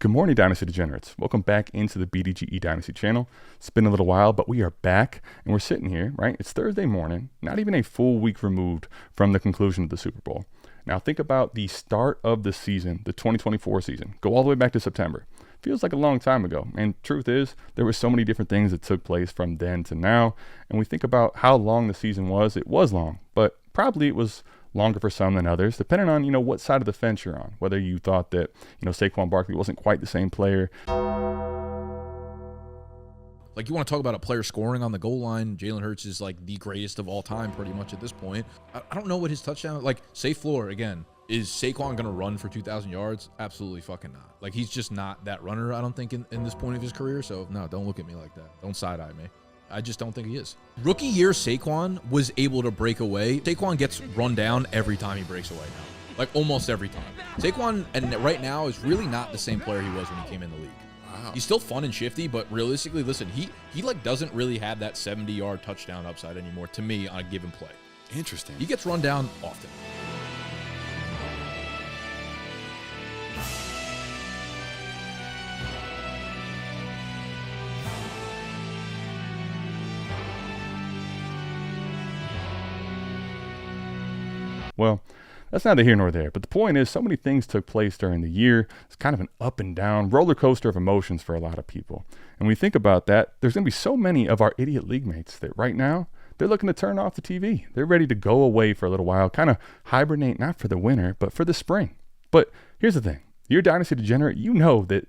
Good morning, Dynasty Degenerates. Welcome back into the BDGE Dynasty channel. It's been a little while, but we are back, and we're sitting here, right? It's Thursday morning, not even a full week removed from the conclusion of the Super Bowl. Now, think about the start of the season, the 2024 season. Go all the way back to September. Feels like a long time ago, and truth is, there were so many different things that took place from then to now, and we think about how long the season was. It was long, but probably it was longer for some than others, depending on, what side of the fence you're on. Whether you thought that, Saquon Barkley wasn't quite the same player. Like, you want to talk about a player scoring on the goal line, Jalen Hurts is like the greatest of all time pretty much at this point. I don't know what his touchdown, like, safe floor, again, is Saquon going to run for 2,000 yards? Absolutely fucking not. Like, he's just not that runner, I don't think, in this point of his career. So, no, don't look at me like that. Don't side-eye me. I just don't think he is. Rookie year Saquon was able to break away. Saquon gets run down every time he breaks away now. Like, almost every time. Saquon, and right now, is really not the same player he was when he came in the league. Wow. He's still fun and shifty, but realistically, listen, he like doesn't really have that 70-yard touchdown upside anymore, to me, on a given play. Interesting. He gets run down often. Well, that's neither here nor there, but the point is so many things took place during the year. It's kind of an up and down roller coaster of emotions for a lot of people. And when we think about that, there's going to be so many of our idiot league mates that right now, they're looking to turn off the TV. They're ready to go away for a little while, kind of hibernate, not for the winter, but for the spring. But here's the thing. You're a Dynasty Degenerate, you know that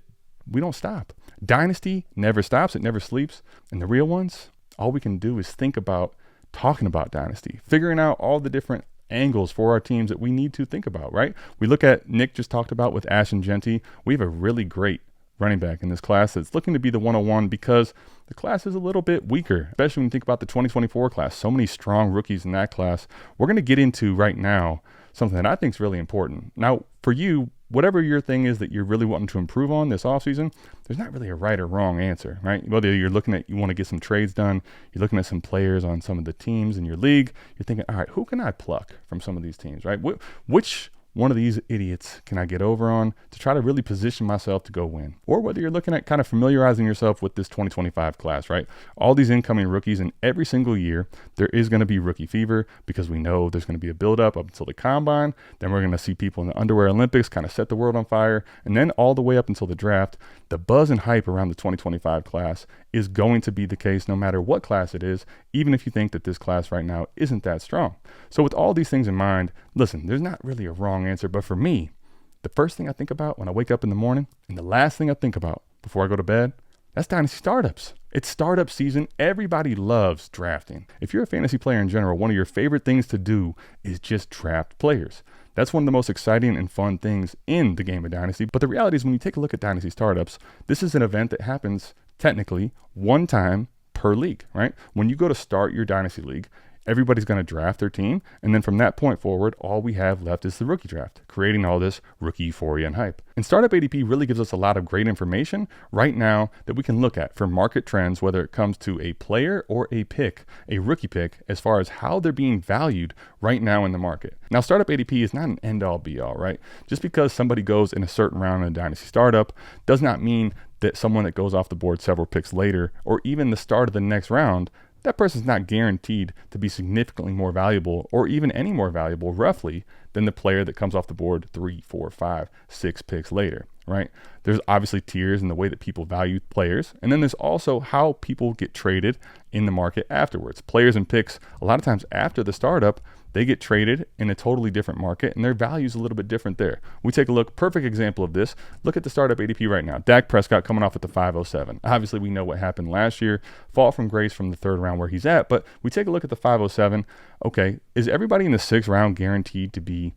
we don't stop. Dynasty never stops. It never sleeps. And the real ones, all we can do is think about talking about Dynasty, figuring out all the different angles for our teams that we need to think about, right? We look at, Nick just talked about with Ashton Genty, we have a really great running back in this class that's looking to be the 101 because the class is a little bit weaker, especially when you think about the 2024 class. So many strong rookies in that class. We're going to get into right now something that I think is really important. Now, for you, whatever your thing is that you're really wanting to improve on this offseason, there's not really a right or wrong answer, right? Whether you're looking at, you want to get some trades done, you're looking at some players on some of the teams in your league, you're thinking, all right, who can I pluck from some of these teams, right? Which one of these idiots can I get over on to try to really position myself to go win? Or whether you're looking at kind of familiarizing yourself with this 2025 class, right? All these incoming rookies, and every single year there is going to be rookie fever because we know there's going to be a buildup up until the combine. Then we're going to see people in the underwear Olympics kind of set the world on fire. And then all the way up until the draft, the buzz and hype around the 2025 class is going to be the case no matter what class it is, even if you think that this class right now isn't that strong. So with all these things in mind, listen, there's not really a wrong answer, but for me, the first thing I think about when I wake up in the morning and the last thing I think about before I go to bed, that's Dynasty startups. It's startup season. Everybody loves drafting. If you're a fantasy player in general, one of your favorite things to do is just draft players. That's one of the most exciting and fun things in the game of Dynasty. But the reality is when you take a look at Dynasty startups, this is an event that happens technically one time per league, right? When you go to start your Dynasty league, everybody's going to draft their team. And then from that point forward, all we have left is the rookie draft, creating all this rookie euphoria and hype. And Startup ADP really gives us a lot of great information right now that we can look at for market trends, whether it comes to a player or a pick, a rookie pick, as far as how they're being valued right now in the market. Now, Startup ADP is not an end-all be-all, right? Just because somebody goes in a certain round in a Dynasty startup does not mean that someone that goes off the board several picks later or even the start of the next round, that person's not guaranteed to be significantly more valuable or even any more valuable roughly than the player that comes off the board 3, 4, 5, 6 picks later, right? There's obviously tiers in the way that people value players. And then there's also how people get traded in the market afterwards. Players and picks, a lot of times after the startup, they get traded in a totally different market and their value is a little bit different there. We take a look, perfect example of this. Look at the startup ADP right now. Dak Prescott coming off at the 507. Obviously, we know what happened last year. Fall from grace from the third round where he's at, but we take a look at the 507. Okay, is everybody in the sixth round guaranteed to be,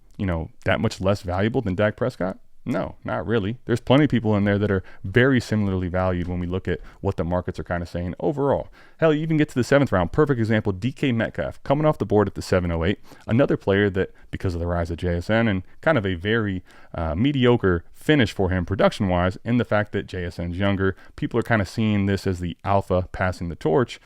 that much less valuable than Dak Prescott? No, not really. There's plenty of people in there that are very similarly valued when we look at what the markets are kind of saying overall. Hell, you even get to the seventh round. Perfect example, DK Metcalf coming off the board at the 708. Another player that, because of the rise of JSN and kind of a very mediocre finish for him production-wise, and the fact that JSN's younger, people are kind of seeing this as the alpha passing the torch.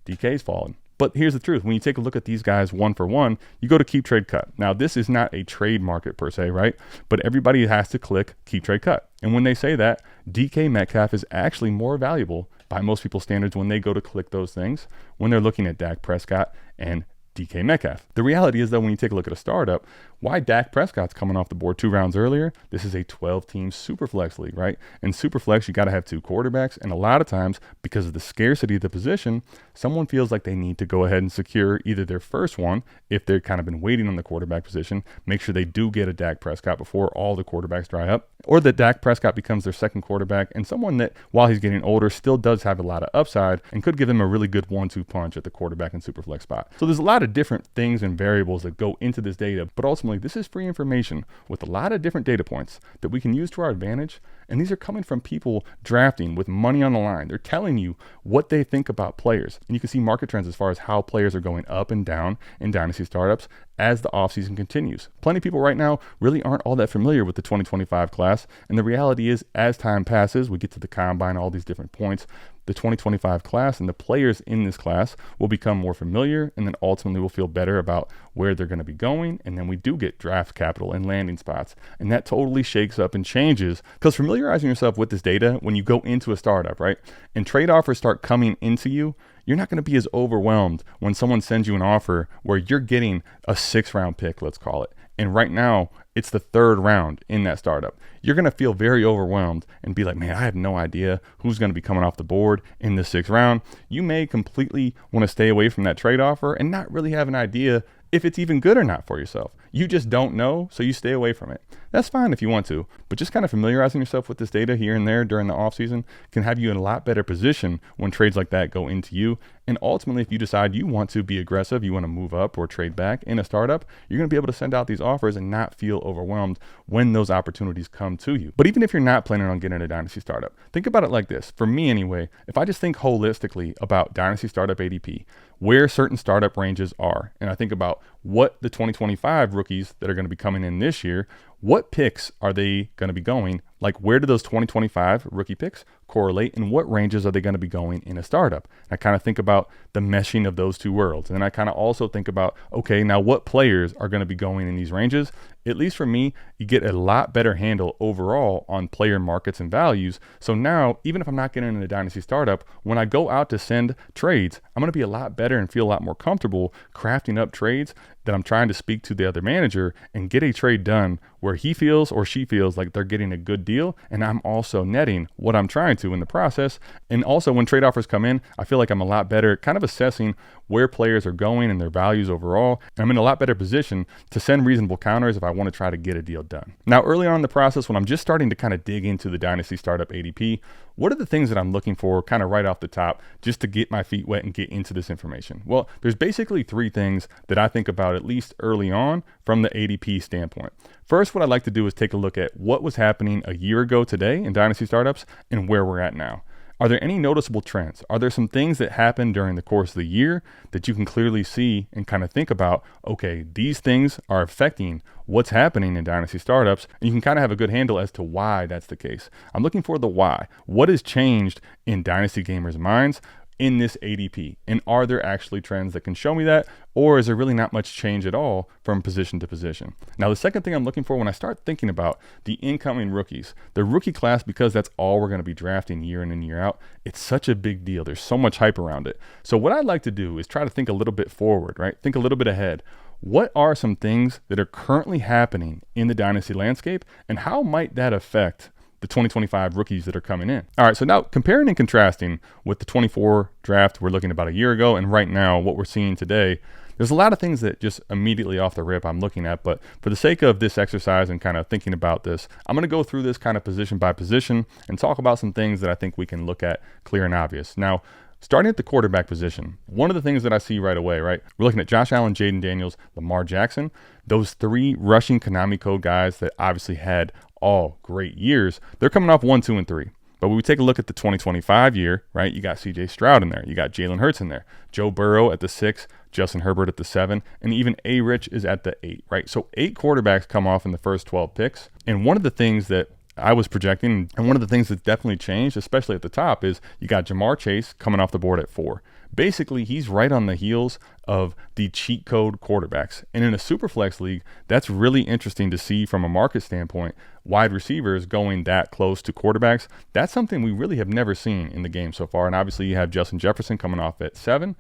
DK's fallen. But here's the truth. When you take a look at these guys one for one, you go to keep, trade, cut. Now, this is not a trade market per se, right? But everybody has to click keep, trade, cut. And when they say that, DK Metcalf is actually more valuable by most people's standards when they go to click those things, when they're looking at Dak Prescott and DK Metcalf. The reality is, though, when you take a look at a startup, why Dak Prescott's coming off the board 2 rounds earlier, this is a 12-team Superflex league, right? In Superflex, you got to have 2 quarterbacks. And a lot of times, because of the scarcity of the position, someone feels like they need to go ahead and secure either their first one, if they've kind of been waiting on the quarterback position, make sure they do get a Dak Prescott before all the quarterbacks dry up, or that Dak Prescott becomes their second quarterback and someone that, while he's getting older, still does have a lot of upside and could give them a really good 1-2 punch at the quarterback and Superflex spot. So there's a lot of different things and variables that go into this data, but ultimately this is free information with a lot of different data points that we can use to our advantage. And these are coming from people drafting with money on the line. They're telling you what they think about players. And you can see market trends as far as how players are going up and down in Dynasty startups as the offseason continues. Plenty of people right now really aren't all that familiar with the 2025 class. And the reality is, as time passes, we get to the combine, all these different points, the 2025 class and the players in this class will become more familiar, and then ultimately we'll feel better about where they're going to be going. And then we do get draft capital and landing spots. And that totally shakes up and changes, because familiarizing yourself with this data when you go into a startup, right? And trade offers start coming into you, you're not going to be as overwhelmed when someone sends you an offer where you're getting a 6th-round pick, let's call it. And right now, it's the 3rd round in that startup. You're going to feel very overwhelmed and be like, man, I have no idea who's going to be coming off the board in the 6th round. You may completely want to stay away from that trade offer and not really have an idea if it's even good or not for yourself. You just don't know, so you stay away from it. That's fine if you want to, but just kind of familiarizing yourself with this data here and there during the offseason can have you in a lot better position when trades like that go into you. And ultimately, if you decide you want to be aggressive, you want to move up or trade back in a startup, you're going to be able to send out these offers and not feel overwhelmed when those opportunities come to you. But even if you're not planning on getting a Dynasty startup, think about it like this. For me anyway, if I just think holistically about Dynasty startup ADP, where certain startup ranges are, and I think about what the 2025 rookies that are going to be coming in this year, what picks are they going to be going? Like, where do those 2025 rookie picks correlate, and what ranges are they going to be going in a startup? And I kind of think about the meshing of those two worlds. And then I kind of also think about, okay, now what players are going to be going in these ranges? At least for me, you get a lot better handle overall on player markets and values. So now, even if I'm not getting in a Dynasty startup, when I go out to send trades, I'm going to be a lot better and feel a lot more comfortable crafting up trades that I'm trying to speak to the other manager and get a trade done where he feels or she feels like they're getting a good deal, and I'm also netting what I'm trying to in the process. And also, when trade offers come in, I feel like I'm a lot better at kind of assessing where players are going and their values overall. And I'm in a lot better position to send reasonable counters if I want to try to get a deal done. Now, early on in the process, when I'm just starting to kind of dig into the Dynasty startup ADP, what are the things that I'm looking for kind of right off the top just to get my feet wet and get into this information? Well, there's basically 3 things that I think about at least early on from the ADP standpoint. First, what I'd like to do is take a look at what was happening a year ago today in Dynasty startups and where we're at now. Are there any noticeable trends? Are there some things that happened during the course of the year that you can clearly see and kind of think about, okay, these things are affecting what's happening in Dynasty startups, and you can kind of have a good handle as to why that's the case. I'm looking for the why. What has changed in Dynasty gamers' minds in this ADP? And are there actually trends that can show me that? Or is there really not much change at all from position to position? Now, the second thing I'm looking for when I start thinking about the incoming rookies, the rookie class, because that's all we're going to be drafting year in and year out, it's such a big deal. There's so much hype around it. So what I'd like to do is try to think a little bit forward, right? Think a little bit ahead. What are some things that are currently happening in the Dynasty landscape, and how might that affect the 2025 rookies that are coming in? All right, so now comparing and contrasting with the 24 draft we're looking about a year ago and right now what we're seeing today, there's a lot of things that just immediately off the rip I'm looking at, but for the sake of this exercise and kind of thinking about this, I'm going to go through this kind of position by position and talk about some things that I think we can look at clear and obvious. Now, starting at the quarterback position, one of the things that I see right away, right? We're looking at Josh Allen, Jaden Daniels, Lamar Jackson, those 3 rushing Konami code guys that obviously had all great years. They're coming off 1, 2, and 3. But when we take a look at the 2025 year, right, you got CJ Stroud in there. You got Jalen Hurts in there. Joe Burrow at the 6, Justin Herbert at the 7, and even A-Rich is at the 8, right? So 8 quarterbacks come off in the first 12 picks. And one of the things that I was projecting, and one of the things that's definitely changed, especially at the top, is you got Jamar Chase coming off the board at 4. Basically, he's right on the heels of the cheat code quarterbacks. And in a super flex league, that's really interesting to see from a market standpoint. Wide receivers going that close to quarterbacks, that's something we really have never seen in the game so far. And obviously, you have Justin Jefferson coming off at 7.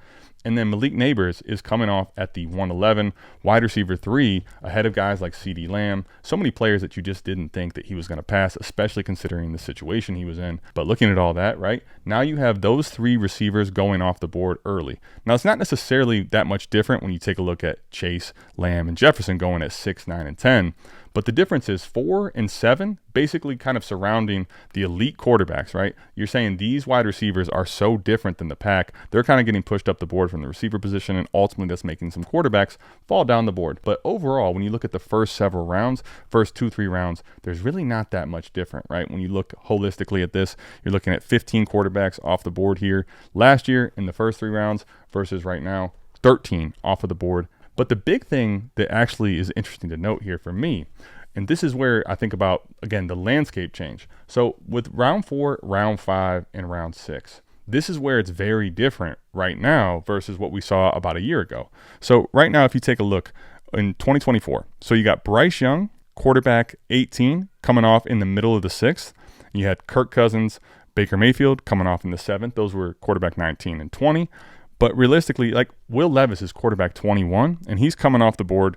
And then Malik Neighbors is coming off at the 111, wide receiver 3, ahead of guys like CeeDee Lamb. So many players that you just didn't think that he was going to pass, especially considering the situation he was in. But looking at all that, right, now you have those 3 receivers going off the board early. Now, it's not necessarily that much different when you take a look at Chase, Lamb, and Jefferson going at 6, 9, and 10. But the difference is 4 and 7 basically kind of surrounding the elite quarterbacks, right? You're saying these wide receivers are so different than the pack. They're kind of getting pushed up the board from the receiver position, and ultimately that's making some quarterbacks fall down the board. But overall, when you look at the first several rounds, first 2-3 rounds, there's really not that much different, right? When you look holistically at this, you're looking at 15 quarterbacks off the board here last year in the first 3 rounds versus right now 13 off of the board. But the big thing that actually is interesting to note here for me, and this is where I think about, again, the landscape change. So with round 4, round 5, and round 6, this is where it's very different right now versus what we saw about a year ago. So right now, if you take a look in 2024, so you got Bryce Young, quarterback 18, coming off in the middle of the 6th. You had Kirk Cousins, Baker Mayfield coming off in the 7th. Those were quarterback 19 and 20. But realistically, like Will Levis is quarterback 21, and he's coming off the board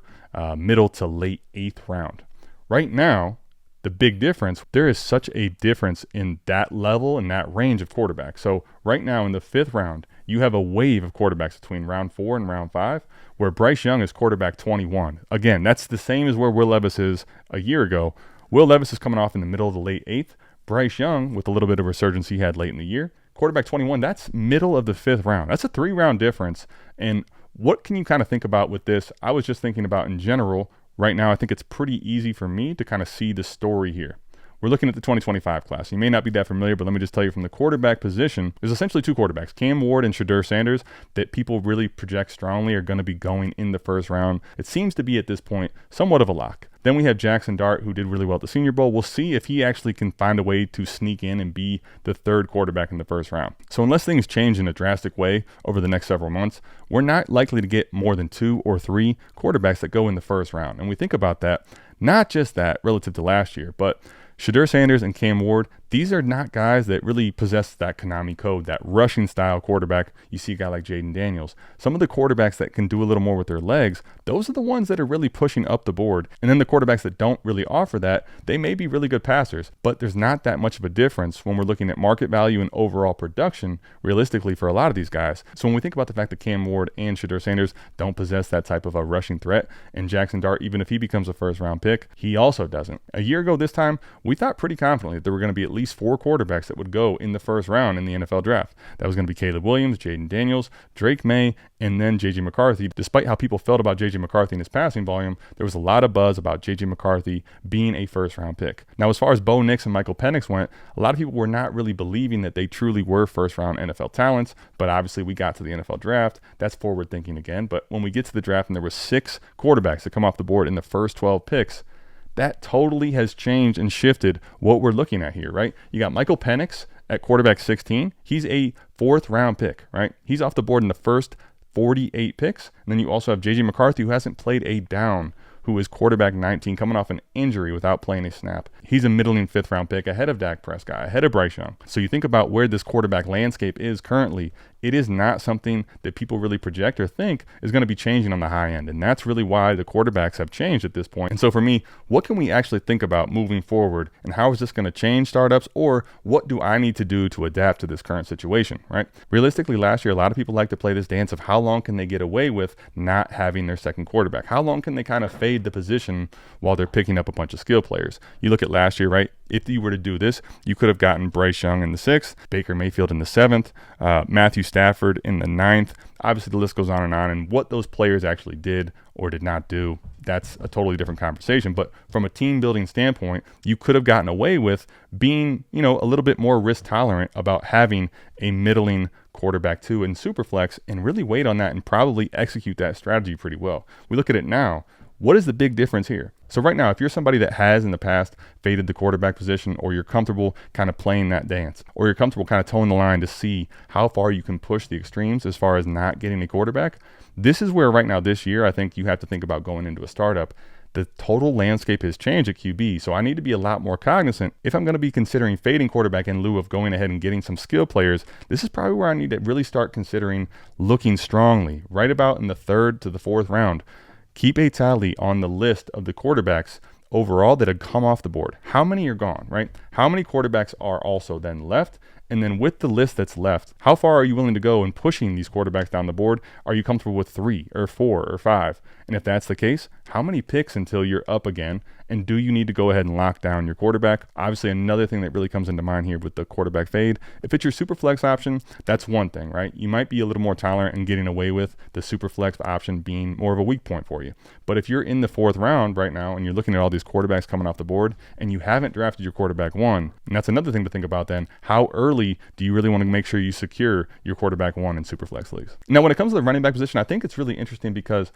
middle to late 8th round. Right now, the big difference, there is such a difference in that level and that range of quarterbacks. So right now in the 5th round, you have a wave of quarterbacks between round 4 and round 5, where Bryce Young is quarterback 21. Again, that's the same as where Will Levis is a year ago. Will Levis is coming off in the middle of the late 8th. Bryce Young, with a little bit of resurgence he had late in the year, quarterback 21, that's middle of the 5th round. That's a 3-round difference. And what can you kind of think about with this? I was just thinking about in general, right now, I think it's pretty easy for me to kind of see the story here. We're looking at the 2025 class. You may not be that familiar, but let me just tell you from the quarterback position, there's essentially 2 quarterbacks, Cam Ward and Shedeur Sanders, that people really project strongly are going to be going in the 1st round. It seems to be at this point somewhat of a lock. Then we have Jackson Dart, who did really well at the Senior Bowl. We'll see if he actually can find a way to sneak in and be the 3rd quarterback in the 1st round. So unless things change in a drastic way over the next several months, we're not likely to get more than 2 or 3 quarterbacks that go in the 1st round. And we think about that, not just that relative to last year, but Shedeur Sanders and Cam Ward, these are not guys that really possess that Konami code, that rushing style quarterback. You see a guy like Jaden Daniels. Some of the quarterbacks that can do a little more with their legs, those are the ones that are really pushing up the board. And then the quarterbacks that don't really offer that, they may be really good passers, but there's not that much of a difference when we're looking at market value and overall production, realistically, for a lot of these guys. So when we think about the fact that Cam Ward and Shedeur Sanders don't possess that type of a rushing threat, and Jackson Dart, even if he becomes a 1st round pick, he also doesn't. A year ago this time, we thought pretty confidently that there were going to be at least 4 quarterbacks that would go in the 1st round in the NFL draft. That was going to be Caleb Williams, Jaden Daniels, Drake May, and then J.J. McCarthy. Despite how people felt about J.J. McCarthy and his passing volume, there was a lot of buzz about J.J. McCarthy being a 1st round pick. Now, as far as Bo Nix and Michael Penix went, a lot of people were not really believing that they truly were 1st round NFL talents, but obviously we got to the NFL draft. That's forward thinking again. But when we get to the draft and there were 6 quarterbacks that come off the board in the first 12 picks, that totally has changed and shifted what we're looking at here, right? You got Michael Penix at quarterback 16. He's a 4th round pick, right? He's off the board in the first 48 picks. And then you also have J.J. McCarthy, who hasn't played a down, who is quarterback 19, coming off an injury without playing a snap. He's a middling 5th round pick ahead of Dak Prescott, ahead of Bryce Young. So you think about where this quarterback landscape is currently, it is not something that people really project or think is going to be changing on the high end. And that's really why the quarterbacks have changed at this point. And so for me, what can we actually think about moving forward, and how is this going to change startups, or what do I need to do to adapt to this current situation, right? Realistically, last year, a lot of people like to play this dance of how long can they get away with not having their 2nd quarterback? How long can they kind of fade the position while they're picking up a bunch of skill players? You look at last year, right? If you were to do this, you could have gotten Bryce Young in the 6th, Baker Mayfield in the 7th, Matthew Stafford in the 9th. Obviously, the list goes on. And what those players actually did or did not do, that's a totally different conversation. But from a team building standpoint, you could have gotten away with being, a little bit more risk tolerant about having a middling quarterback 2 in Superflex, and really wait on that and probably execute that strategy pretty well. We look at it now. What is the big difference here? So right now, if you're somebody that has in the past faded the quarterback position, or you're comfortable kind of playing that dance, or you're comfortable kind of towing the line to see how far you can push the extremes as far as not getting a quarterback, this is where right now this year, I think you have to think about going into a startup. The total landscape has changed at QB, so I need to be a lot more cognizant. If I'm going to be considering fading quarterback in lieu of going ahead and getting some skill players, this is probably where I need to really start considering looking strongly, right about in the 3rd to the 4th round. Keep a tally on the list of the quarterbacks overall that have come off the board. How many are gone, right? How many quarterbacks are also then left? And then with the list that's left, how far are you willing to go in pushing these quarterbacks down the board? Are you comfortable with 3 or 4 or 5? And if that's the case, how many picks until you're up again? And do you need to go ahead and lock down your quarterback? Obviously, another thing that really comes into mind here with the quarterback fade, if it's your super flex option, that's one thing, right? You might be a little more tolerant in getting away with the super flex option being more of a weak point for you. But if you're in the 4th round right now and you're looking at all these quarterbacks coming off the board and you haven't drafted your quarterback 1, and that's another thing to think about then, how early do you really want to make sure you secure your quarterback 1 in super flex leagues? Now, when it comes to the running back position, I think it's really interesting because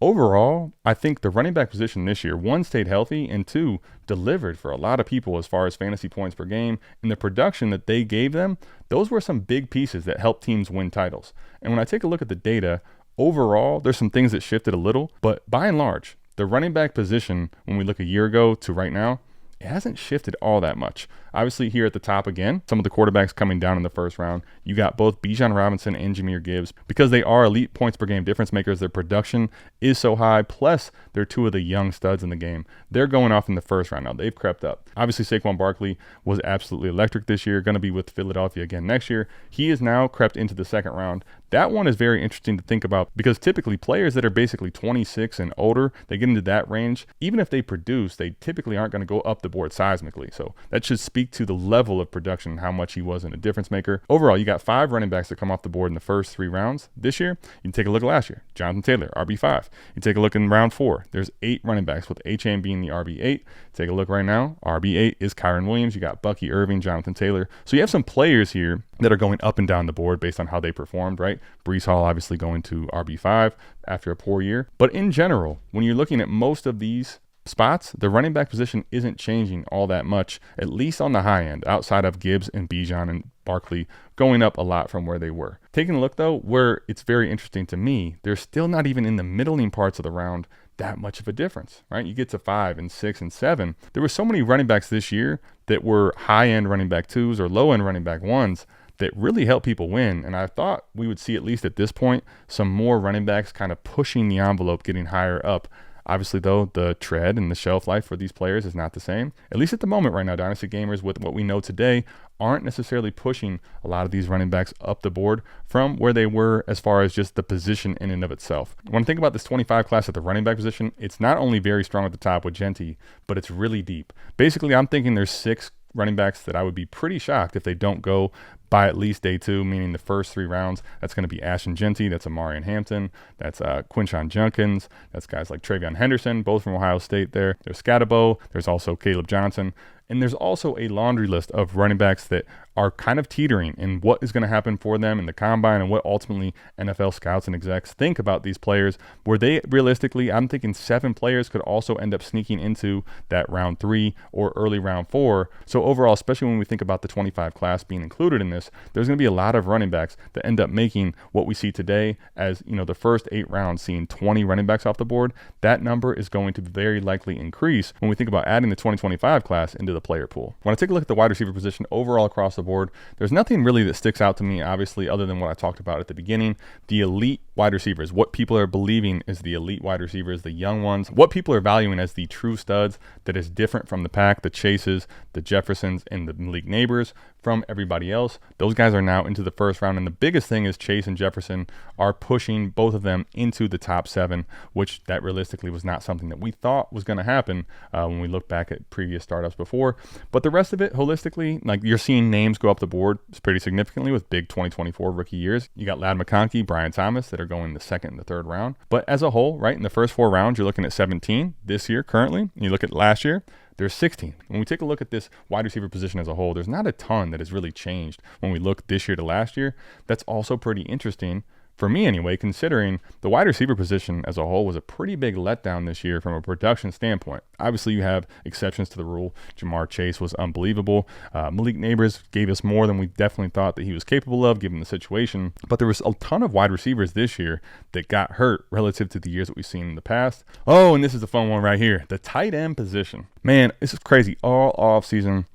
overall, I think the running back position this year, 1, stayed healthy, and 2, delivered for a lot of people as far as fantasy points per game. And the production that they gave them, those were some big pieces that helped teams win titles. And when I take a look at the data, overall, there's some things that shifted a little, but by and large, the running back position, when we look a year ago to right now, it hasn't shifted all that much. Obviously, here at the top again, some of the quarterbacks coming down in the 1st round, you got both Bijan Robinson and Jahmyr Gibbs. Because they are elite points per game difference makers, their production is so high, plus they're 2 of the young studs in the game. They're going off in the 1st round now. They've crept up. Obviously, Saquon Barkley was absolutely electric this year, going to be with Philadelphia again next year. He is now crept into the 2nd round. That one is very interesting to think about because typically players that are basically 26 and older, they get into that range. Even if they produce, they typically aren't going to go up the board seismically. So that should speak to the level of production, how much he was in a difference maker. Overall, you got 5 running backs that come off the board in the first 3 rounds this year. You can take a look at last year. Jonathan Taylor, RB5. You take a look in round 4. There's 8 running backs with Achane being the RB8. Take a look right now. RB8 is Kyron Williams. You got Bucky Irving, Jonathan Taylor. So you have some players here that are going up and down the board based on how they performed, right? Breece Hall obviously going to RB5 after a poor year. But in general, when you're looking at most of these spots, the running back position isn't changing all that much, at least on the high end, outside of Gibbs and Bijan and Barkley going up a lot from where they were. Taking a look, though, where it's very interesting to me, they're still not even in the middling parts of the round that much of a difference, right? You get to 5 and 6 and 7. There were so many running backs this year that were high-end running back 2s or low-end running back 1s that really help people win. And I thought we would see, at least at this point, some more running backs kind of pushing the envelope, getting higher up. Obviously, though, the tread and the shelf life for these players is not the same. At least at the moment right now, Dynasty gamers, with what we know today, aren't necessarily pushing a lot of these running backs up the board from where they were as far as just the position in and of itself. When I think about this 25 class at the running back position, it's not only very strong at the top with Genty, but it's really deep. Basically, I'm thinking there's 6 running backs that I would be pretty shocked if they don't go by at least day 2, meaning the first 3 rounds. That's going to be Ashton Genty, that's Amarian Hampton, that's Quinshon Judkins, that's guys like Travion Henderson, both from Ohio State there. There's Scatabo, there's also Caleb Johnson, and there's also a laundry list of running backs that are kind of teetering in what is going to happen for them in the combine and what ultimately NFL scouts and execs think about these players, where they realistically, I'm thinking 7 players could also end up sneaking into that round 3 or early round 4. So overall, especially when we think about the 25 class being included in this, there's going to be a lot of running backs that end up making what we see today as, you know, the first 8 rounds seeing 20 running backs off the board. That number is going to very likely increase when we think about adding the 2025 class into the player pool. When I take a look at the wide receiver position overall across the board, there's nothing really that sticks out to me, obviously, other than what I talked about at the beginning. The elite wide receivers, what people are believing is the elite wide receivers, the young ones, what people are valuing as the true studs that is different from the pack, the Chases, the Jeffersons, and the league neighbors from everybody else. Those guys are now into the first round, and the biggest thing is Chase and Jefferson are pushing both of them into the top 7, which that realistically was not something that we thought was going to happen when we look back at previous startups before. But the rest of it, holistically, like you're seeing names go up the board pretty significantly with big 2024 rookie years. You got Ladd McConkey, Brian Thomas that are going the 2nd and the 3rd round. But as a whole, right, in the first 4 rounds, you're looking at 17 this year currently. And you look at last year, there's 16. When we take a look at this wide receiver position as a whole, there's not a ton that has really changed when we look this year to last year. That's also pretty interesting for me anyway, considering the wide receiver position as a whole was a pretty big letdown this year from a production standpoint. Obviously, you have exceptions to the rule. Jamar Chase was unbelievable. Malik Neighbors gave us more than we definitely thought that he was capable of, given the situation. But there was a ton of wide receivers this year that got hurt relative to the years that we've seen in the past. Oh, and this is the fun one right here. The tight end position. Man, this is crazy. All off season,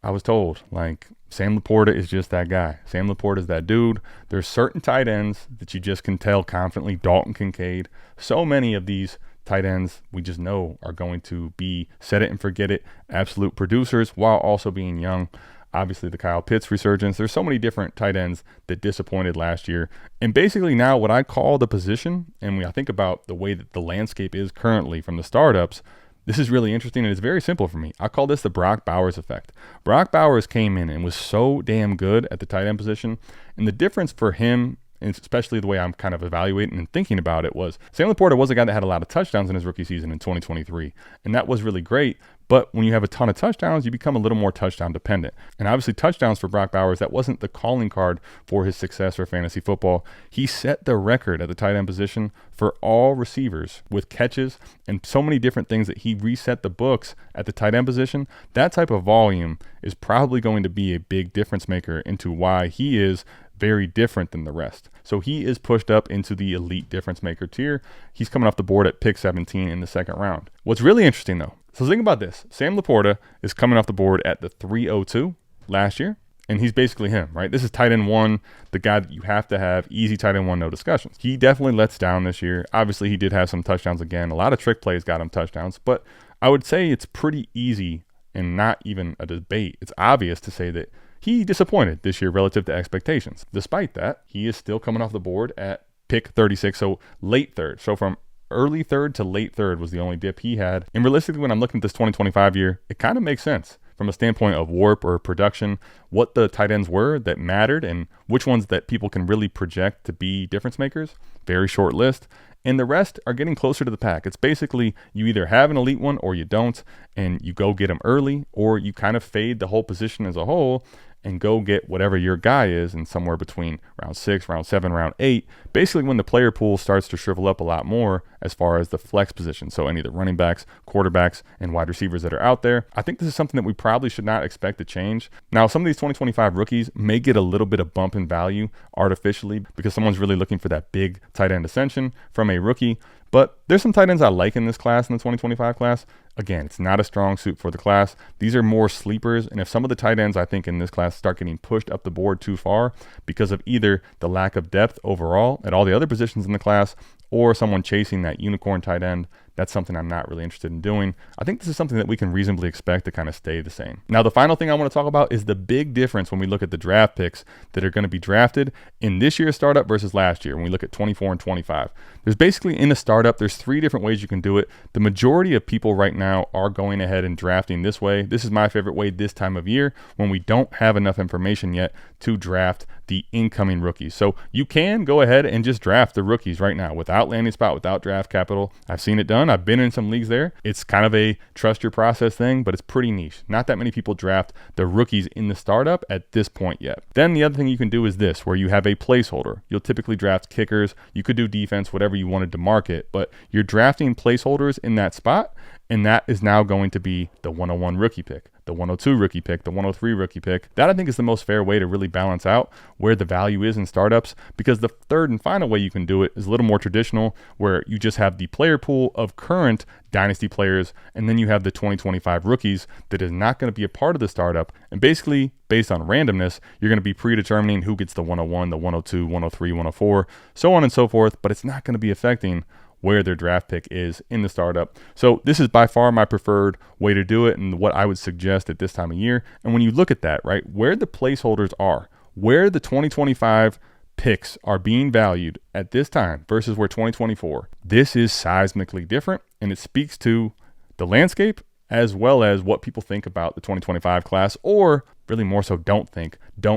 I was told, like, Sam Laporta is just that guy. Sam Laporta is that dude. There's certain tight ends that you just can tell confidently. Dalton Kincaid. So many of these tight ends we just know are going to be set it and forget it, absolute producers while also being young. Obviously, the Kyle Pitts resurgence. There's so many different tight ends that disappointed last year. And basically now what I call the position, and when I think about the way that the landscape is currently from the startups, this is really interesting, and it's very simple for me. I call this the Brock Bowers effect. Brock Bowers came in and was so damn good at the tight end position, and the difference for him, and especially the way I'm kind of evaluating and thinking about it, was Sam Laporta was a guy that had a lot of touchdowns in his rookie season in 2023, and that was really great. But when you have a ton of touchdowns, you become a little more touchdown dependent. And obviously touchdowns for Brock Bowers, that wasn't the calling card for his success for fantasy football. He set the record at the tight end position for all receivers with catches and so many different things that he reset the books at the tight end position. That type of volume is probably going to be a big difference maker into why he is very different than the rest. So he is pushed up into the elite difference maker tier. He's coming off the board at pick 17 in the second round. What's really interesting though, so think about this. Sam Laporta is coming off the board at the 302 last year, and he's basically him, right? This is tight end one, the guy that you have to have, easy tight end one, no discussions. He definitely lets down this year. Obviously, he did have some touchdowns again. A lot of trick plays got him touchdowns, but I would say it's pretty easy and not even a debate. It's obvious to say that he disappointed this year relative to expectations. Despite that, he is still coming off the board at pick 36, so late third. So from early third to late third was the only dip he had. And realistically, when I'm looking at this 2025 year, it kind of makes sense from a standpoint of warp or production, what the tight ends were that mattered and which ones that people can really project to be difference makers. Very short list. And the rest are getting closer to the pack. It's basically you either have an elite one or you don't, and you go get them early, or you kind of fade the whole position as a whole and go get whatever your guy is in somewhere between round 6, round 7, round 8, basically when the player pool starts to shrivel up a lot more as far as the flex position. So any of the running backs, quarterbacks, and wide receivers that are out there. I think this is something that we probably should not expect to change. Now, some of these 2025 rookies may get a little bit of bump in value artificially because someone's really looking for that big tight end ascension from a rookie. But there's some tight ends I like in this class, in the 2025 class. Again, it's not a strong suit for the class. These are more sleepers. And if some of the tight ends I think in this class start getting pushed up the board too far because of either the lack of depth overall at all the other positions in the class or someone chasing that unicorn tight end, that's something I'm not really interested in doing. I think this is something that we can reasonably expect to kind of stay the same. Now, the final thing I want to talk about is the big difference when we look at the draft picks that are going to be drafted in this year's startup versus last year when we look at 24 and 25. There's basically in a startup, there's 3 different ways you can do it. The majority of people right now are going ahead and drafting this way. This is my favorite way this time of year when we don't have enough information yet to draft the incoming rookies. So you can go ahead and just draft the rookies right now without landing spot, without draft capital. I've seen it done. I've been in some leagues there. It's kind of a trust your process thing, but it's pretty niche. Not that many people draft the rookies in the startup at this point yet. Then the other thing you can do is this, where you have a placeholder. You'll typically draft kickers. You could do defense, whatever you wanted to market, but you're drafting placeholders in that spot, and that is now going to be the 101 rookie pick, the 102 rookie pick, the 103 rookie pick. That I think is the most fair way to really balance out where the value is in startups, because the third and final way you can do it is a little more traditional, where you just have the player pool of current dynasty players, and then you have the 2025 rookies that is not going to be a part of the startup. And basically, based on randomness, you're going to be predetermining who gets the 101, the 102, 103, 104, so on and so forth, but it's not going to be affecting where their draft pick is in the startup. So this is by far my preferred way to do it and what I would suggest at this time of year. And when you look at that, right, where the placeholders are, where the 2025 picks are being valued at this time versus where 2024, this is seismically different, and it speaks to the landscape as well as what people think about the 2025 class, or really more so don't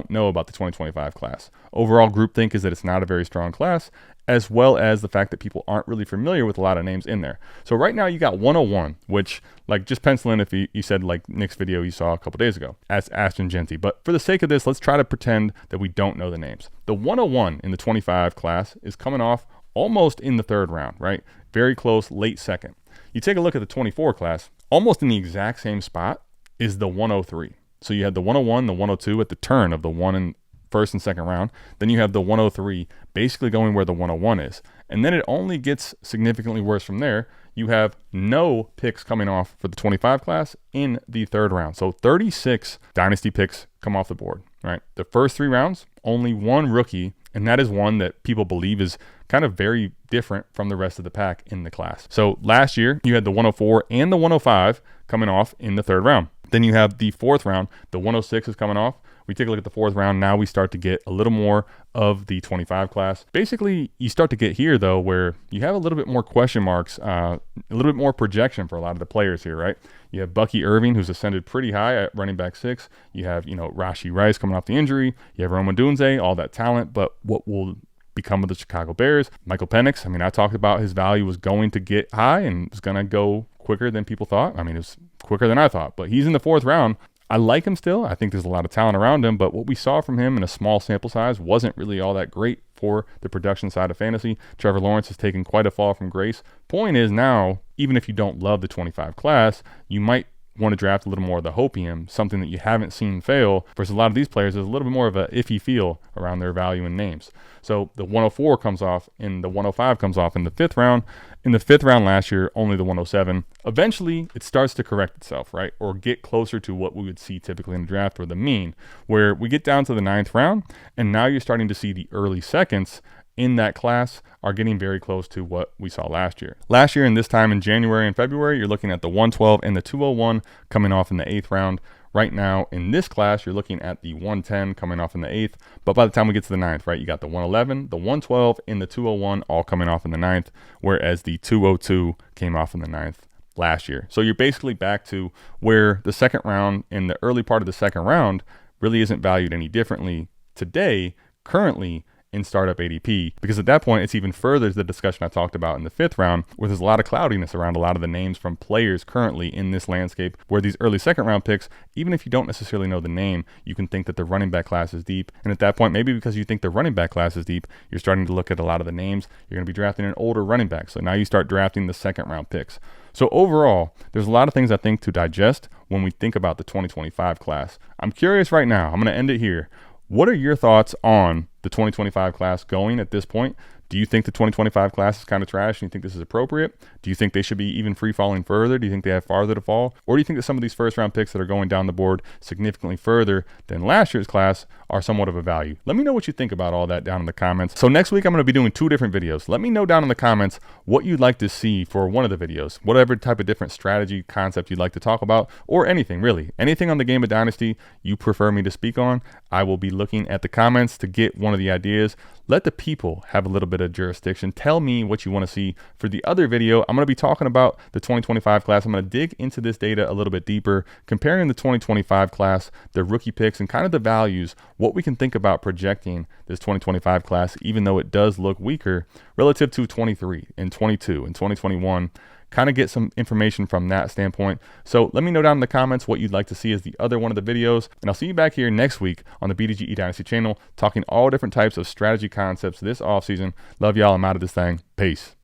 know about the 2025 class. Overall groupthink is that it's not a very strong class, as well as the fact that people aren't really familiar with a lot of names in there. So right now you got 101, which, like, just pencil in if you said like Nick's video you saw a couple days ago as Ashton Genty. But for the sake of this, let's try to pretend that we don't know the names. The 101 in the 25 class is coming off almost in the third round, right? Very close, late second. You take a look at the 24 class, almost in the exact same spot is the 103. So you had the 101, the 102 at the turn of the first and second round. Then you have the 103 basically going where the 101 is. And then it only gets significantly worse from there. You have no picks coming off for the 25 class in the third round. So 36 dynasty picks come off the board, right? The first 3 rounds, only 1 rookie, and that is one that people believe is kind of very different from the rest of the pack in the class. So last year, you had the 104 and the 105 coming off in the third round. Then you have the fourth round, the 106 is coming off. We take a look at the fourth round. Now we start to get a little more of the 25 class. Basically, you start to get here, though, where you have a little bit more question marks, a little bit more projection for a lot of the players here, right? You have Bucky Irving, who's ascended pretty high at running back 6. You have, Rashee Rice coming off the injury. You have Rome Odunze, all that talent. But what will become of the Chicago Bears? Michael Penix, I talked about his value was going to get high and was going to go quicker than people thought. It was quicker than I thought. But he's in the fourth round. I like him still. I think there's a lot of talent around him, but what we saw from him in a small sample size wasn't really all that great for the production side of fantasy. Trevor Lawrence has taken quite a fall from grace. Point is now, even if you don't love the 25 class, you might want to draft a little more of the hopium, something that you haven't seen fail, versus a lot of these players, there's a little bit more of a iffy feel around their value and names. So the 104 comes off and the 105 comes off in the fifth round. In the fifth round last year, only the 107. Eventually, it starts to correct itself, right? Or get closer to what we would see typically in the draft, or the mean, where we get down to the 9th round, and now you're starting to see the early seconds in that class are getting very close to what we saw last year. Last year, in this time in January and February, you're looking at the 112 and the 201 coming off in the 8th round. Right now, in this class, you're looking at the 110 coming off in the 8th. But by the time we get to the 9th, right, you got the 111, the 112, and the 201 all coming off in the 9th, whereas the 202 came off in the 9th last year. So you're basically back to where the second round and the early part of the second round really isn't valued any differently today, currently, in startup ADP, because at that point it's even further the discussion I talked about in the 5th round, where there's a lot of cloudiness around a lot of the names from players currently in this landscape, where these early second round picks, even if you don't necessarily know the name, you can think that the running back class is deep. And at that point, maybe because you think the running back class is deep, you're starting to look at a lot of the names. You're going to be drafting an older running back. So now you start drafting the second round picks. So overall, there's a lot of things I think to digest when we think about the 2025 class. I'm curious right now, I'm going to end it here. What are your thoughts on the 2025 class going at this point? Do you think the 2025 class is kind of trash and you think this is appropriate? Do you think they should be even free falling further? Do you think they have farther to fall? Or do you think that some of these first round picks that are going down the board significantly further than last year's class are somewhat of a value? Let me know what you think about all that down in the comments. So next week, I'm going to be doing 2 different videos. Let me know down in the comments what you'd like to see for one of the videos, whatever type of different strategy concept you'd like to talk about, or anything really. Anything on the game of Dynasty you prefer me to speak on, I will be looking at the comments to get one of the ideas. Let the people have a little bit of jurisdiction. Tell me what you want to see for the other video. I'm going to be talking about the 2025 class. I'm going to dig into this data a little bit deeper, comparing the 2025 class, the rookie picks, and kind of the values, what we can think about projecting this 2025 class, even though it does look weaker relative to 23 and 22 and 2021. Kind of get some information from that standpoint. So let me know down in the comments what you'd like to see as the other one of the videos. And I'll see you back here next week on the BDGE Dynasty channel, talking all different types of strategy concepts this offseason. Love y'all. I'm out of this thing. Peace.